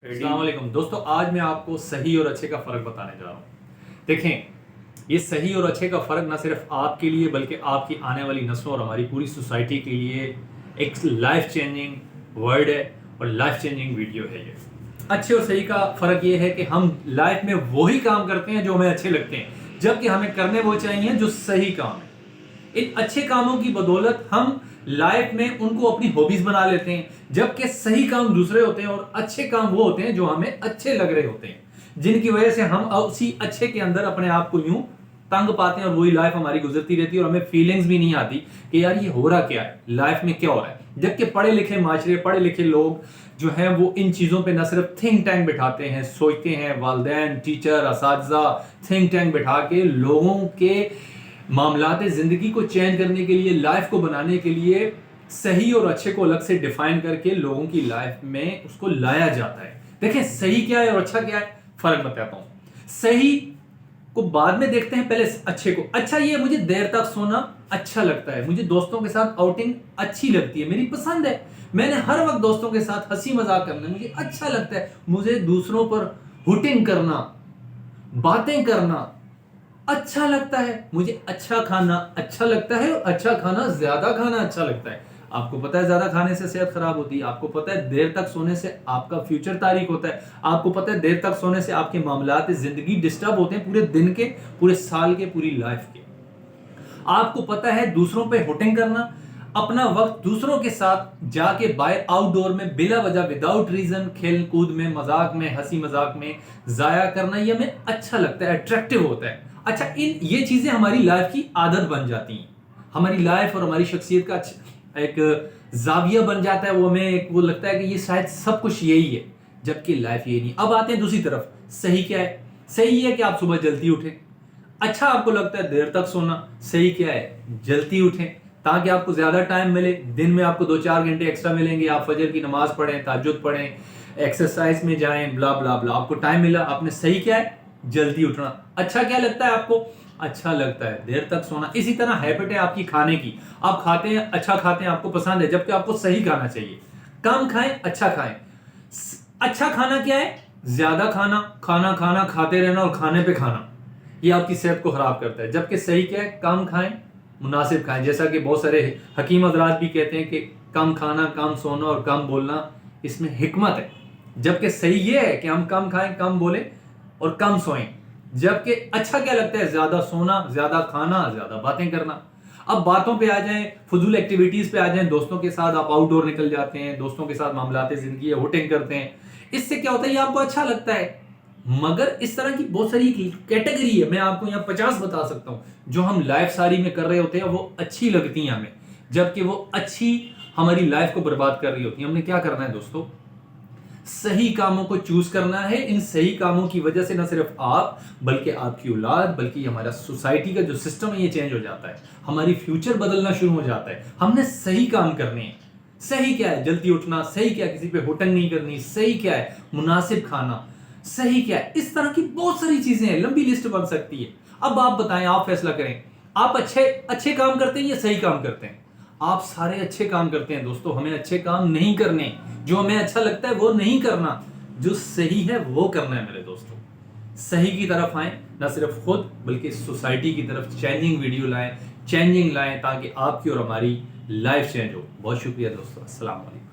अस्सलाम वालेकुम दोस्तों, आज मैं आपको सही और अच्छे का फ़र्क बताने जा रहा हूँ। देखें, ये सही और अच्छे का फ़र्क ना सिर्फ आपके लिए बल्कि आपकी आने वाली नस्लों और हमारी पूरी सोसाइटी के लिए एक लाइफ चेंजिंग वर्ड है और लाइफ चेंजिंग वीडियो है। ये अच्छे और सही का फ़र्क ये है कि हम लाइफ में वही काम करते हैं जो हमें अच्छे लगते हैं, जबकि हमें करने वो चाहिए जो सही काम है। इन अच्छे कामों की बदौलत हम लाइफ में उनको अपनी हॉबीज बना लेते हैं, जबकि सही काम दूसरे होते हैं और अच्छे काम वो होते हैं जो हमें अच्छे लग रहे होते हैं, जिनकी वजह से हम उसी अच्छे के अंदर अपने आप को यूं तंग पाते हैं और वही लाइफ हमारी गुजरती रहती है और हमें फीलिंग्स भी नहीं आती कि यार ये हो रहा क्या है, लाइफ में क्या हो रहा है। जबकि पढ़े लिखे माशरे, पढ़े लिखे लोग जो हैं वो इन चीज़ों पे न सिर्फ थिंक टैंक बिठाते हैं, सोचते हैं, वालिदैन, टीचर, असातिज़ा थिंक टैंक बिठा के लोगों के मामलात ज़िंदगी को चेंज करने के लिए, लाइफ को बनाने के लिए सही और अच्छे को अलग से डिफाइन करके लोगों की लाइफ में उसको लाया जाता है। देखें, सही क्या है और अच्छा क्या है, फर्क बताता हूं। सही को बाद में देखते हैं, पहले अच्छे को। अच्छा ये मुझे देर तक सोना अच्छा लगता है, मुझे दोस्तों के साथ आउटिंग अच्छी लगती है, मेरी पसंद है, मैंने हर वक्त दोस्तों के साथ हंसी मजाक करना मुझे अच्छा लगता है, मुझे दूसरों पर हुटिंग करना, बातें करना अच्छा लगता है, मुझे अच्छा खाना अच्छा लगता है और अच्छा खाना ज्यादा खाना अच्छा लगता है। आपको पता है ज्यादा खाने से सेहत खराब होती है, आपको पता है देर तक सोने से आपका फ्यूचर तारीख होता है, आपको पता है देर तक सोने से आपके मामलात जिंदगी डिस्टर्ब होते हैं, पूरे दिन के, पूरे साल के, पूरी लाइफ के। आपको पता है दूसरों पे हुटिंग करना, अपना वक्त दूसरों के साथ जाके बाहर आउटडोर में बिला वजह विदाउट रीजन खेल कूद में, मजाक में, हंसी मजाक में जाया करना, ये हमें अच्छा लगता है, अट्रैक्टिव होता है। अच्छा, इन ये चीजें हमारी लाइफ की आदत बन जाती हैं, हमारी लाइफ और हमारी शख्सियत का एक जाविया बन जाता है, वो हमें वो लगता है कि ये शायद सब कुछ यही है, जबकि लाइफ ये नहीं। अब आते हैं दूसरी तरफ, सही क्या है? सही है कि आप सुबह जल्दी उठें। अच्छा, आपको लगता है देर तक सोना, सही क्या है? जल्दी उठें ताकि आपको ज्यादा टाइम मिले, दिन में आपको 2-4 घंटे एक्स्ट्रा मिलेंगे, आप फजर की नमाज पढ़ें, तहज्जुद पढ़ें, एक्सरसाइज में जाएं, ब्ला ब्ला ब्ला, आपको टाइम मिला। आपने सही क्या है? जल्दी उठना। अच्छा क्या लगता है आपको? अच्छा लगता है देर तक सोना। इसी तरह हैबिट है आपकी खाने की, आप खाते हैं, अच्छा खाते हैं, आपको पसंद है, जबकि आपको सही खाना चाहिए। कम खाएं, अच्छा खाएं। अच्छा खाना क्या है? ज्यादा खाना, खाना खाना, खाते रहना और खाने पे खाना, ये आपकी सेहत को खराब करता है। जबकि सही क्या है? कम खाएं, मुनासिब खाएं। जैसा कि बहुत सारे हकीम हजरात भी कहते हैं कि कम खाना, कम सोना और कम बोलना, इसमें हिकमत है। जबकि सही ये है कि हम कम खाएं, कम बोलें और कम सोएं। जबकि अच्छा क्या लगता है? ज्यादा सोना, ज्यादा खाना, ज्यादा बातें करना। अब बातों पे आ जाएं, फजूल एक्टिविटीज पे आ जाएं, दोस्तों के साथ आप आउटडोर निकल जाते हैं, दोस्तों के साथ मामलाते जिंदगी हुटिंग करते हैं, इससे क्या होता है? ये आपको अच्छा लगता है। मगर इस तरह की बहुत सारी कैटेगरी है, मैं आपको यहाँ 50 बता सकता हूं जो हम लाइफ सारी में कर रहे होते हैं, वो अच्छी लगती हैं हमें, जबकि वो अच्छी हमारी लाइफ को बर्बाद कर रही होती है। हमने क्या करना है दोस्तों? सही कामों को चूज करना है। इन सही कामों की वजह से न सिर्फ आप बल्कि आपकी औलाद, बल्कि हमारा सोसाइटी का जो सिस्टम है ये चेंज हो जाता है, हमारी फ्यूचर बदलना शुरू हो जाता है। हमने सही काम करने हैं। सही क्या है? जल्दी उठना। सही क्या है? किसी पे हुटंग नहीं करनी। सही क्या है? मुनासिब खाना। सही क्या है? इस तरह की बहुत सारी चीजें हैं, लंबी लिस्ट बन सकती है। अब आप बताएं, आप फैसला करें, आप अच्छे काम करते हैं या सही काम करते हैं? आप सारे अच्छे काम करते हैं दोस्तों, हमें अच्छे काम नहीं करने, जो हमें अच्छा लगता है वो नहीं करना, जो सही है वो करना है मेरे दोस्तों। सही की तरफ आए, ना सिर्फ खुद बल्कि सोसाइटी की तरफ चेंजिंग वीडियो लाएं, चेंजिंग लाएं, ताकि आपकी और हमारी लाइफ चेंज हो। बहुत शुक्रिया दोस्तों, अस्सलाम वालेकुम।